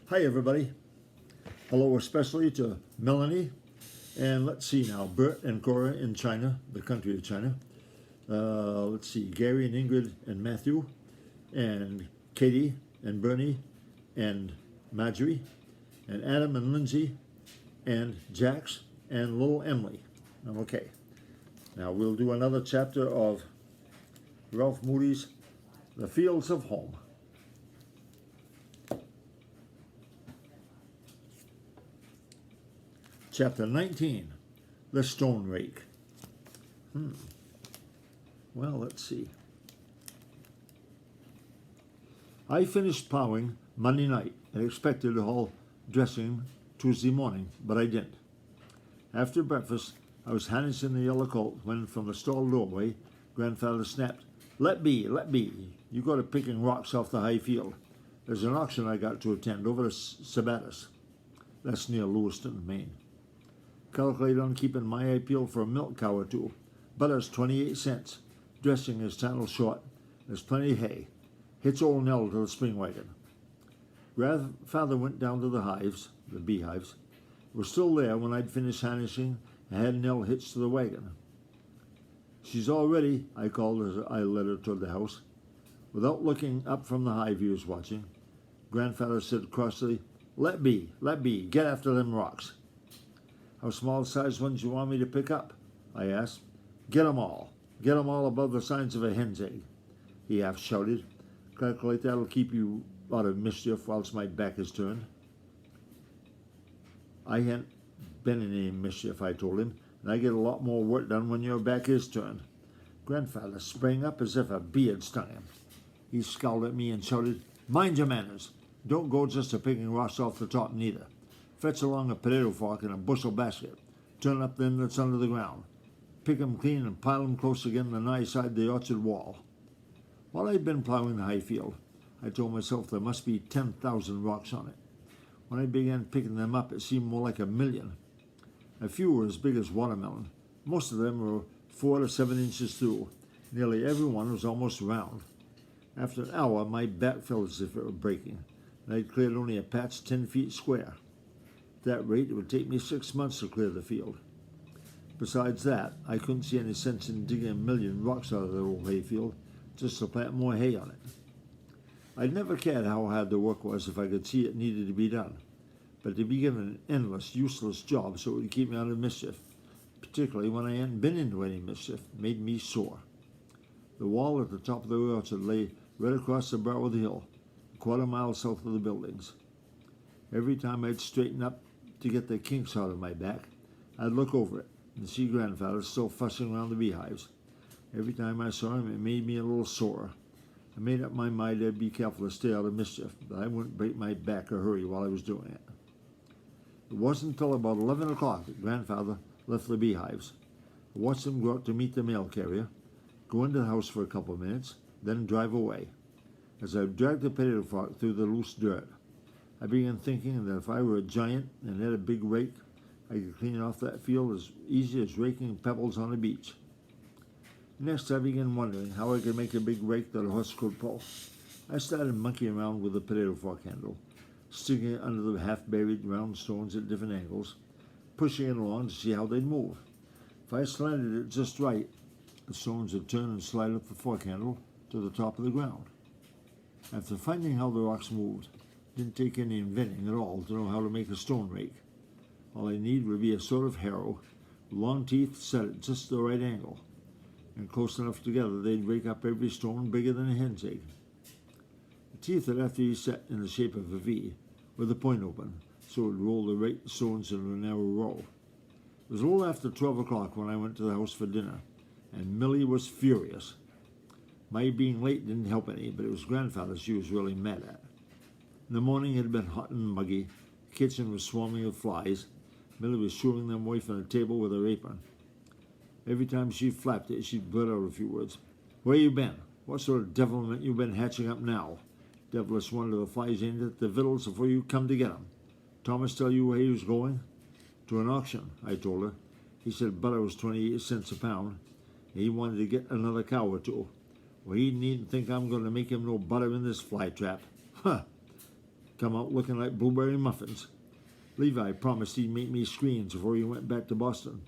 Hi, everybody. Hello, especially to Melanie. And let's see now, Bert and Cora in China, the country of China. Let's see, Gary and Ingrid and Matthew, and Katie and Bernie and Marjorie, and Adam and Lindsay, and Jax and little Emily. Okay. Now we'll do another chapter of Ralph Moody's The Fields of Home. Chapter 19, The Stone Rake. Well, let's see. I finished plowing Monday night and expected to haul dressing Tuesday morning, but I didn't. After breakfast, I was harnessing the yellow colt when from the stall doorway, Grandfather snapped, let be, you go to picking rocks off the high field. There's an auction I got to attend over to Sabatis. That's near Lewiston, Maine. Calculate on keeping my eye peeled for a milk cow or two. Butter's 28 cents. Dressing is tannel short. There's plenty of hay. Hitch old Nell to the spring wagon. Grandfather went down to the hives, the beehives. It was still there when I'd finished harnessing and had Nell hitched to the wagon. She's all ready, I called as I led her toward the house. Without looking up from the hive he was watching, Grandfather said crossly, let be, get after them rocks. How small size ones you want me to pick up? I asked. Get 'em all above the size of a hen's egg, he half shouted. Calculate that'll keep you out of mischief whilst my back is turned. I hadn't been in any mischief, I told him, and I get a lot more work done when your back is turned. Grandfather sprang up as if a bee had stung him. He scowled at me and shouted, mind your manners. Don't go just a picking rocks off the top neither. Fetch along a potato fork and a bushel basket. Turn up them that's under the ground. Pick 'em clean and pile 'em close again the nigh side the orchard wall. While I'd been plowing the high field, I told myself there must be 10,000 rocks on it. When I began picking them up, it seemed more like 1,000,000. A few were as big as watermelon. Most of them were 4 to 7 inches through. Nearly every one was almost round. After an hour, my back felt as if it were breaking, and I'd cleared only a patch 10 feet square. At that rate, it would take me 6 months to clear the field. Besides that, I couldn't see any sense in digging 1,000,000 rocks out of the old hayfield just to plant more hay on it. I'd never cared how hard the work was if I could see it needed to be done, but to be given an endless, useless job so it would keep me out of mischief, particularly when I hadn't been into any mischief, made me sore. The wall at the top of the orchard lay right across the brow of the hill, a quarter-mile south of the buildings. Every time I'd straighten up to get the kinks out of my back, I'd look over it and see Grandfather still fussing around the beehives. Every time I saw him, it made me a little sore. I made up my mind I'd be careful to stay out of mischief, but I wouldn't break my back or hurry while I was doing it. It wasn't until about 11 o'clock that Grandfather left the beehives. I watched him go out to meet the mail carrier, go into the house for a couple of minutes, then drive away. As I dragged the potato fork through the loose dirt, I began thinking that if I were a giant and had a big rake, I could clean off that field as easy as raking pebbles on a beach. Next, I began wondering how I could make a big rake that a horse could pull. I started monkeying around with the potato fork handle, sticking it under the half-buried round stones at different angles, pushing it along to see how they'd move. If I slanted it just right, the stones would turn and slide up the fork handle to the top of the ground. After finding how the rocks moved, it didn't take any inventing at all to know how to make a stone rake. All I need would be a sort of harrow, with long teeth set at just the right angle, and close enough together they'd rake up every stone bigger than a hen's egg. The teeth would have to be set in the shape of a V, with the point open, so it would roll the stones in a narrow row. It was a little after 12 o'clock when I went to the house for dinner, and Millie was furious. My being late didn't help any, but it was Grandfather she was really mad at. In the morning it had been hot and muggy. The kitchen was swarming with flies. Millie was shooing them away from the table with her apron. Every time she flapped it, she'd blurt out a few words. Where you been? What sort of devilment you been hatching up now? Devilish wonder the flies ain't at the victuals before you come to get 'em. Thomas tell you where he was going? To an auction, I told her. He said butter was 28 cents a pound, and he wanted to get another cow or two. Well, he needn't think I'm going to make him no butter in this fly trap. Huh! come out looking like blueberry muffins. Levi promised he'd make me screens before he went back to Boston.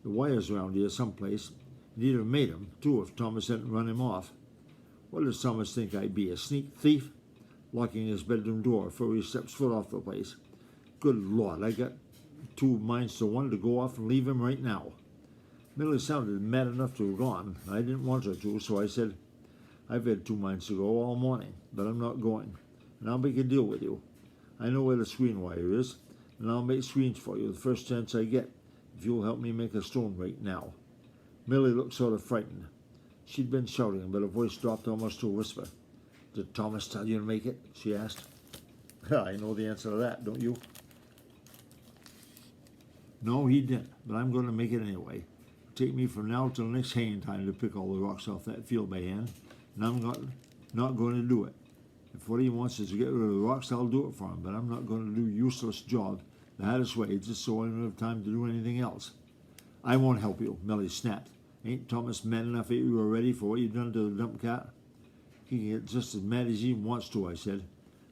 The wire's around here someplace, and he'd have made 'em, too, if Thomas hadn't run him off. What does Thomas think I'd be, a sneak thief? Locking his bedroom door before he steps foot off the place. Good Lord, I got 2 minds to 1 to go off and leave him right now. Millie sounded mad enough to have gone. I didn't want her to, so I said, I've had 2 minds to go all morning, but I'm not going, and I'll make a deal with you. I know where the screen wire is, and I'll make screens for you the first chance I get, if you'll help me make a stone rake now. Millie looked sort of frightened. She'd been shouting, but her voice dropped almost to a whisper. Did Thomas tell you to make it? She asked. I know the answer to that, don't you? No, he didn't, but I'm going to make it anyway. It'll take me from now till next haying time to pick all the rocks off that field by hand, and I'm not going to do it. If what he wants is to get rid of the rocks, I'll do it for him, but I'm not going to do a useless job the hardest way just so I don't have time to do anything else. I won't help you, Millie snapped. Ain't Thomas mad enough at you already for what you've done to the dump cat? He can get just as mad as he wants to, I said.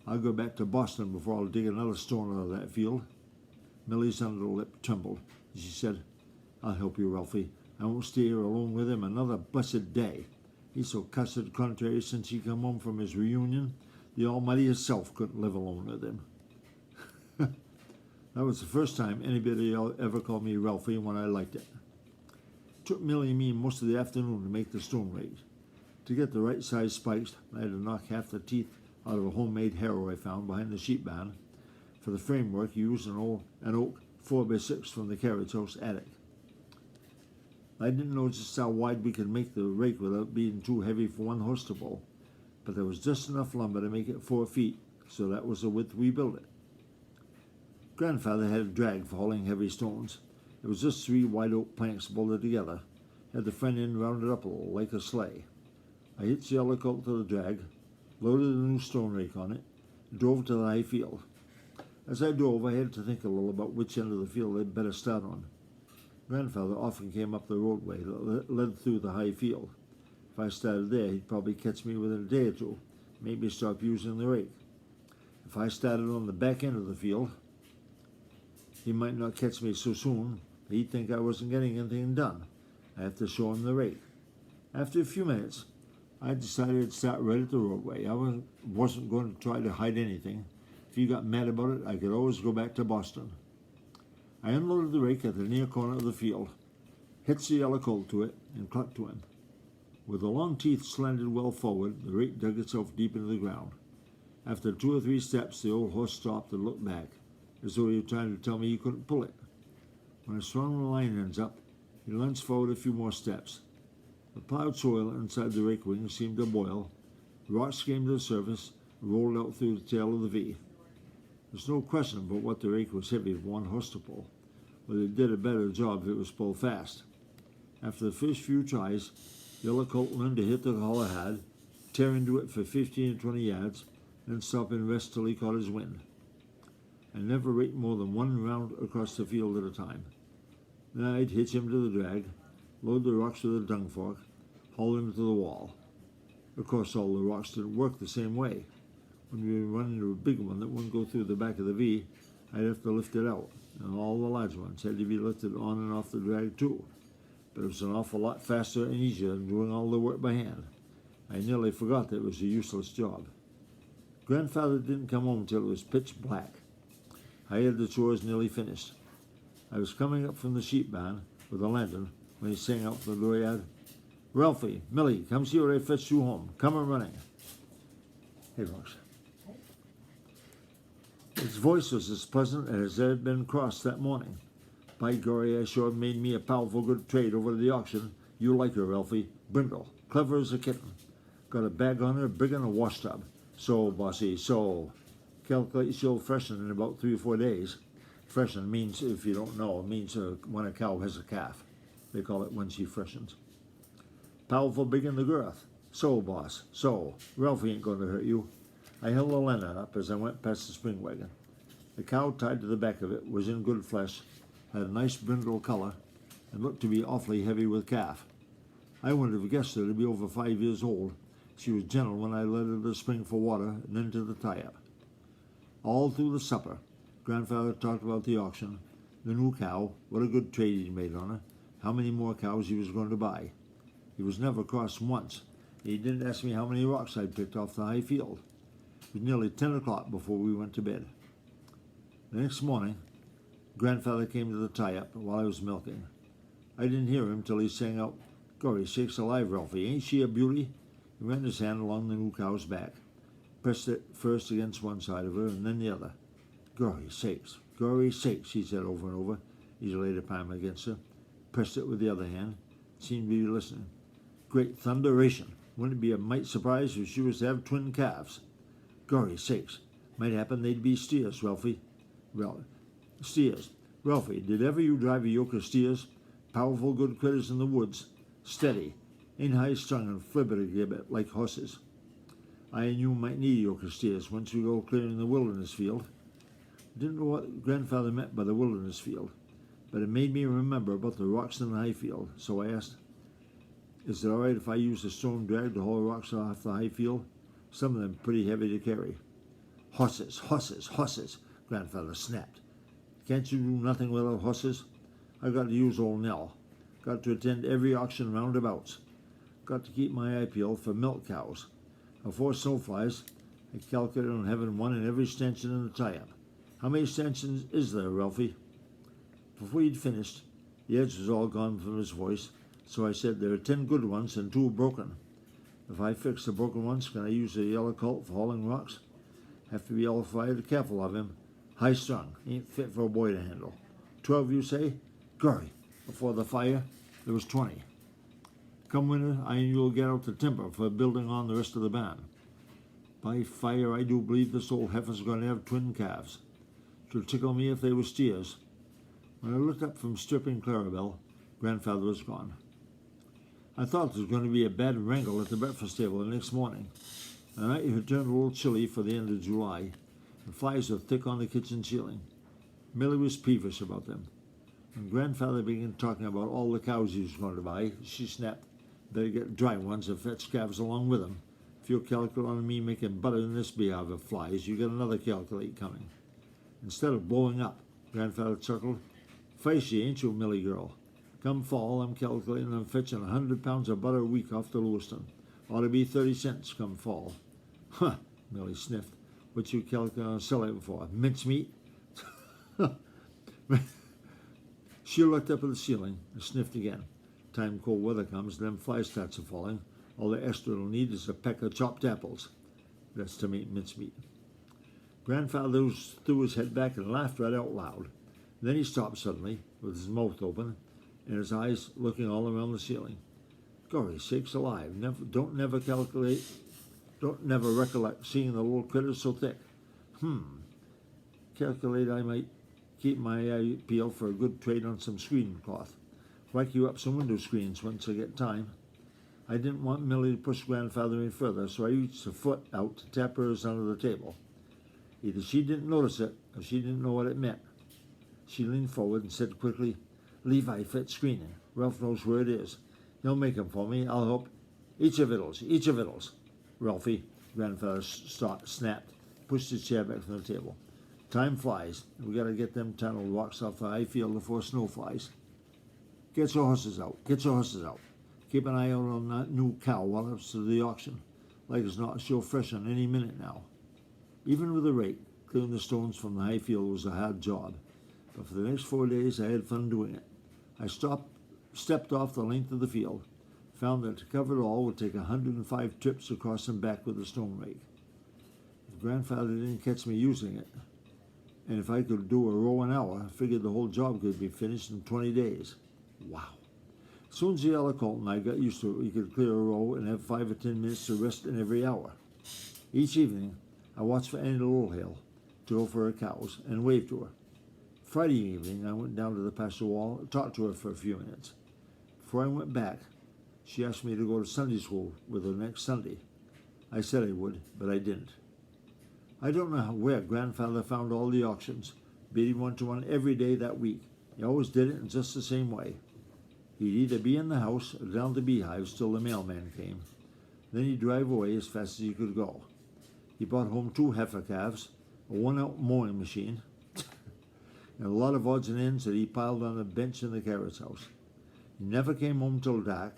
I'll go back to Boston before I'll dig another stone out of that field. Millie's under lip trembled. She said, I'll help you, Ralphie. I won't stay here alone with him another blessed day. He's so cussed contrary since he come home from his reunion, the Almighty himself couldn't live alone with him. That was the first time anybody ever called me Ralphie when I liked it. It took Millie and me most of the afternoon to make the stone rake. To get the right size spikes, I had to knock half the teeth out of a homemade harrow I found behind the sheep barn. For the framework, I used an oak 4x6 from the carriage house attic. I didn't know just how wide we could make the rake without being too heavy for one horse to pull, but there was just enough lumber to make it 4 feet, so that was the width we built it. Grandfather had a drag for hauling heavy stones. It was just 3 white oak planks bolted together, had the front end rounded up a little, like a sleigh. I hitched the yellow colt to the drag, loaded the new stone rake on it, and drove to the high field. As I drove, I had to think a little about which end of the field I'd better start on. Grandfather often came up the roadway that led through the high field. If I started there, he'd probably catch me within a day or two, make me stop using the rake. If I started on the back end of the field, he might not catch me so soon. He'd think I wasn't getting anything done. I have to show him the rake. After a few minutes, I decided to start right at the roadway. I wasn't going to try to hide anything. If he got mad about it, I could always go back to Boston. I unloaded the rake at the near corner of the field, hitched the yellow colt to it, and clucked to him. With the long teeth slanted well forward, the rake dug itself deep into the ground. After 2 or 3 steps, the old horse stopped and looked back, as though he were trying to tell me he couldn't pull it. When I swung the line ends up, he lunged forward a few more steps. The plowed soil inside the rake wing seemed to boil. The rocks came to the surface and rolled out through the tail of the V. There's no question but what the rake was heavy for one horse to pull, but it did a better job if it was pulled fast. After the first few tries, Yellow Colt learned to hit the hollow hard, tear into it for 15 or 20 yards, then stop and rest till he caught his wind. I never raked more than 1 round across the field at a time. Then I'd hitch him to the drag, load the rocks with a dung fork, haul him to the wall. Of course, all the rocks didn't work the same way. When we would run into a big one that wouldn't go through the back of the V, I'd have to lift it out, and all the large ones had to be lifted on and off the drag too. But it was an awful lot faster and easier than doing all the work by hand. I nearly forgot that it was a useless job. Grandfather didn't come home till it was pitch black. I had the chores nearly finished. I was coming up from the sheep barn with a lantern when he sang out from the dooryard, Ralphie, Millie, come see what I fetched you home. Come a running. Hey, Rox. His voice was as pleasant as it had been crossed that morning. By gory, I sure made me a powerful good trade over the auction. You like her, Ralphie. Brindle, clever as a kitten. Got a bag on her bigger than a wash tub. So, bossy, so. Calculate she'll freshen in about 3 or 4 days. Freshen means, if you don't know, it means when a cow has a calf. They call it when she freshens. Powerful big in the girth. So, boss, so. Ralphie ain't going to hurt you. I held the lantern up as I went past the spring wagon. The cow tied to the back of it was in good flesh, had a nice brindle color, and looked to be awfully heavy with calf. I wouldn't have guessed her to be over 5 years old. She was gentle when I led her to the spring for water and then to the tie-up. All through the supper, Grandfather talked about the auction, the new cow, what a good trade he'd made on her, how many more cows he was going to buy. He was never cross once. He didn't ask me how many rocks I'd picked off the high field. It was nearly 10 o'clock before we went to bed. The next morning, Grandfather came to the tie-up while I was milking. I didn't hear him till he sang out, "Gory sakes alive, Ralphie, ain't she a beauty?" He ran his hand along the new cow's back, pressed it first against one side of her and then the other. Gory sakes, he said over and over. He laid a palm against her, pressed it with the other hand, seemed to be listening. Great thunderation! Wouldn't it be a mite surprise if she was to have twin calves? Gory sakes, might happen they'd be steers, Ralphie. Well, steers. Ralphie, did ever you drive a yoke of steers? Powerful good critters in the woods. Steady. Ain't high-strung and flibberty-gibbet like horses. I and you might need a yoke of steers once we go clearing the wilderness field. Didn't know what Grandfather meant by the wilderness field, but it made me remember about the rocks in the high field, so I asked, "Is it all right if I use the stone drag to haul rocks off the high field? Some of them pretty heavy to carry." Horses, horses, horses, Grandfather snapped. Can't you do nothing without horses? I got to use old Nell. Got to attend every auction roundabouts. Got to keep my eye peeled for milk cows. Before snowflies, I calculated on having one in every stanchion in the tie-up. How many stanchions is there, Ralphie? Before he'd finished, the edge was all gone from his voice, so I said, "There are 10 good ones and 2 broken. If I fix the broken ones, can I use the yellow colt for hauling rocks? Have to be all fired careful of him. High-strung, ain't fit for a boy to handle. 12, you say? Gory, before the fire, there was 20. Come winter, I and you'll get out the timber for building on the rest of the barn. By fire, I do believe this old heifer's going to have twin calves. 'Twould tickle me if they were steers." When I looked up from stripping Clarabelle, Grandfather was gone. I thought there was going to be a bad wrangle at the breakfast table the next morning. The night had turned a little chilly for the end of July, and flies were thick on the kitchen ceiling. Millie was peevish about them. When Grandfather began talking about all the cows he was going to buy, she snapped, "Better get dry ones and fetch calves along with them. If you'll calculate on me making butter in this beehive of flies, you get another calculate coming." Instead of blowing up, Grandfather chuckled, "Feisty, ain't you, Millie girl? Come fall, I'm calculating on fetching 100 pounds of butter a week off the Lewiston. Ought to be 30 cents come fall." "Huh," Millie sniffed. "What you calculating on selling it for? Mincemeat?" She looked up at the ceiling and sniffed again. Time cold weather comes, them flies starts a falling. All the extra it'll need is a peck of chopped apples. That's to make mincemeat. Grandfather threw his head back and laughed right out loud. Then he stopped suddenly, with his mouth open, and his eyes looking all around the ceiling. "Gory sakes alive, don't never recollect seeing the little critters so thick. Calculate I might keep my eye peeled for a good trade on some screen cloth. Whack you up some window screens once I get time." I didn't want Millie to push Grandfather any further, so I reached a foot out to tap hers under the table. Either she didn't notice it, or she didn't know what it meant. She leaned forward and said quickly, "Levi fit screening. Ralph knows where it is. He'll make 'em for me. I'll help. Each of vittles. Ralphie," Grandfather snapped, pushed his chair back from the table. "Time flies. We got to get them tunnel rocks off the high field before snow flies. Get your horses out. Keep an eye out on that new cow while it's to the auction. Like as not, she'll freshen any minute now." Even with the rake, clearing the stones from the high field was a hard job, but for the next 4 days I had fun doing it. I stepped off the length of the field, found that to cover it all would take 105 trips across and back with the stone rake. If Grandfather didn't catch me using it, and if I could do a row an hour, I figured the whole job could be finished in 20 days. Wow. As soon as the yellow colt and I got used to it, we could clear a row and have 5 or 10 minutes to rest in every hour. Each evening, I watched for Annie Littlehill to go for her cows and wave to her. Friday evening, I went down to the pasture wall and talked to her for a few minutes. Before I went back, she asked me to go to Sunday school with her next Sunday. I said I would, but I didn't. I don't know where Grandfather found all the auctions, bidding 1 to 1 every day that week. He always did it in just the same way. He'd either be in the house or down the beehives till the mailman came. Then he'd drive away as fast as he could go. He brought home 2 heifer calves, a one-out mowing machine, and a lot of odds and ends that he piled on a bench in the carriage house. He never came home till dark.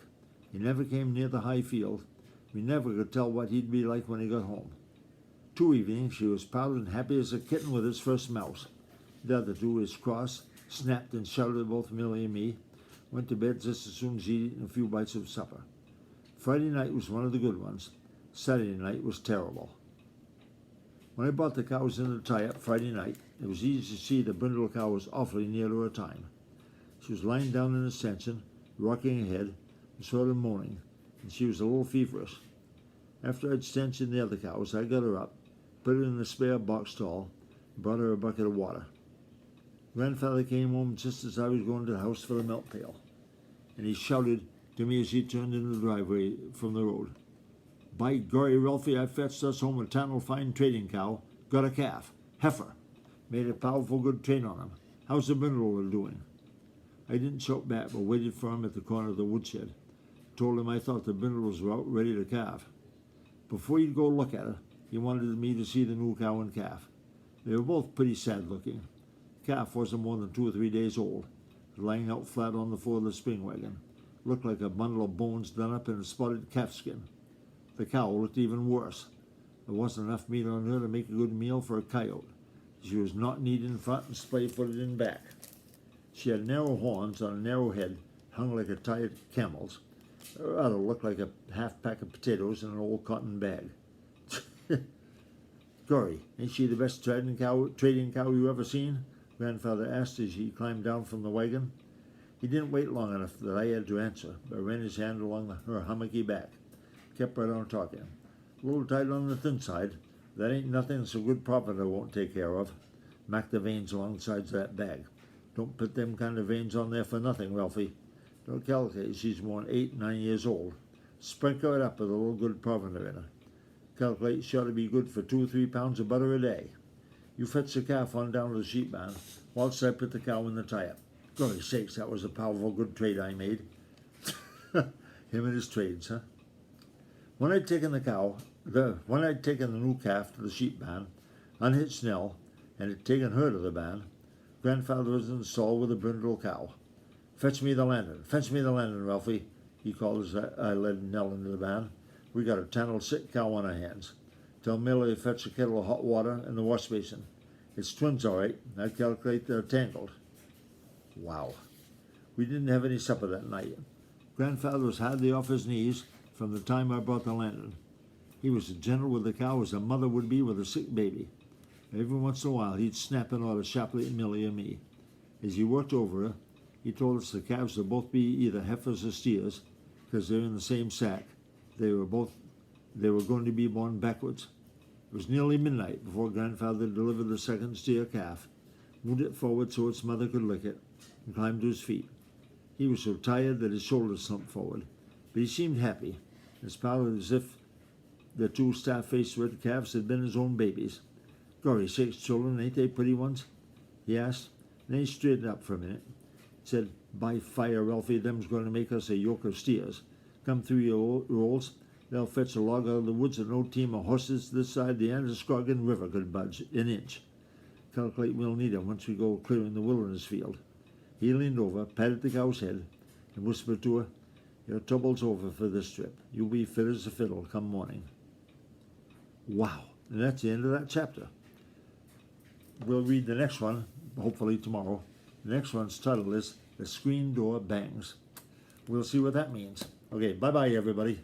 He never came near the high field. We never could tell what he'd be like when he got home. 2 evenings she was proud and happy as a kitten with its first mouse. The other 2, his cross, snapped and shouted at both Millie and me, went to bed just as soon as he'd eaten a few bites of supper. Friday night was one of the good ones. Saturday night was terrible. When I brought the cows in to tie up Friday night, it was easy to see the brindle cow was awfully near to her time. She was lying down in ascension, rocking her head, and sort of moaning, and she was a little feverish. After I'd stenchioned the other cows, I got her up, put her in the spare box stall, and brought her a bucket of water. Grandfather came home just as I was going to the house for the milk pail, and he shouted to me as he turned into the driveway from the road, "By Gory, Ralphie, I fetched us home a tannel fine trading cow, got a calf, heifer, made a powerful good train on him. How's the brindle doing?" I didn't shout back, but waited for him at the corner of the woodshed. Told him I thought the brindles were out ready to calve. Before he'd go look at her, he wanted me to see the new cow and calf. They were both pretty sad looking. The calf wasn't more than 2 or 3 days old, lying out flat on the floor of the spring wagon. Looked like a bundle of bones done up in a spotted calfskin. The cow looked even worse. There wasn't enough meat on her to make a good meal for a coyote. She was knock-kneed in front and splay-footed in back. She had narrow horns on a narrow head, hung like a tired camel's. It rather looked like a half-pack of potatoes in an old cotton bag. "Gory, ain't she the best trading cow you ever seen?" Grandfather asked as he climbed down from the wagon. He didn't wait long enough that I had to answer, but ran his hand along her hummocky back. Kept right on talking. "A little tight on the thin side. That ain't nothing so good profit I won't take care of. Mark the veins along the sides of that bag. Don't put them kind of veins on there for nothing, Ralphie. Don't calculate she's more than 8, 9 years old. Sprinkle it up with a little good provender in her. Calculate she ought to be good for 2 or 3 pounds of butter a day. You fetch the calf on down to the sheep barn, whilst I put the cow in the tie-up. Glory sakes, that was a powerful good trade I made." Him and his trades, huh? When I'd taken the new calf to the sheep barn, unhitched Nell, and had taken her to the barn, Grandfather was in the stall with the brindle cow. Fetch me the lantern, Ralphie," he called as I led Nell into the barn. "We got a tannel sick cow on our hands. Tell Millie to fetch a kettle of hot water and the wash basin. It's twins, all right. I calculate they're tangled." Wow. We didn't have any supper that night. Grandfather was hardly off his knees from the time I brought the lantern. He was as gentle with the cow as a mother would be with a sick baby. Every once in a while he'd snap an order sharply at Millie and me. As he worked over her, he told us the calves would both be either heifers or steers, because they're in the same sack. They were going to be born backwards. It was nearly midnight before Grandfather delivered the second steer calf, moved it forward so its mother could lick it, and climbed to his feet. He was so tired that his shoulders slumped forward, but he seemed happy, as proud as if the 2 star-faced red calves had been his own babies. "Gory sakes, children, ain't they pretty ones?" he asked. And then he straightened up for a minute. Said, "By fire, Ralphie, them's going to make us a yoke of steers. Come through your rolls. They'll fetch a log out of the woods that no team of horses this side the Androscoggin River could budge an inch. Calculate we'll need 'em once we go clearing the wilderness field." He leaned over, patted the cow's head, and whispered to her, "Your trouble's over for this trip. You'll be fit as a fiddle come morning." Wow, and that's the end of that chapter. We'll read the next one, hopefully tomorrow. The next one's title is "The Screen Door Bangs." We'll see what that means. Okay, bye-bye, everybody.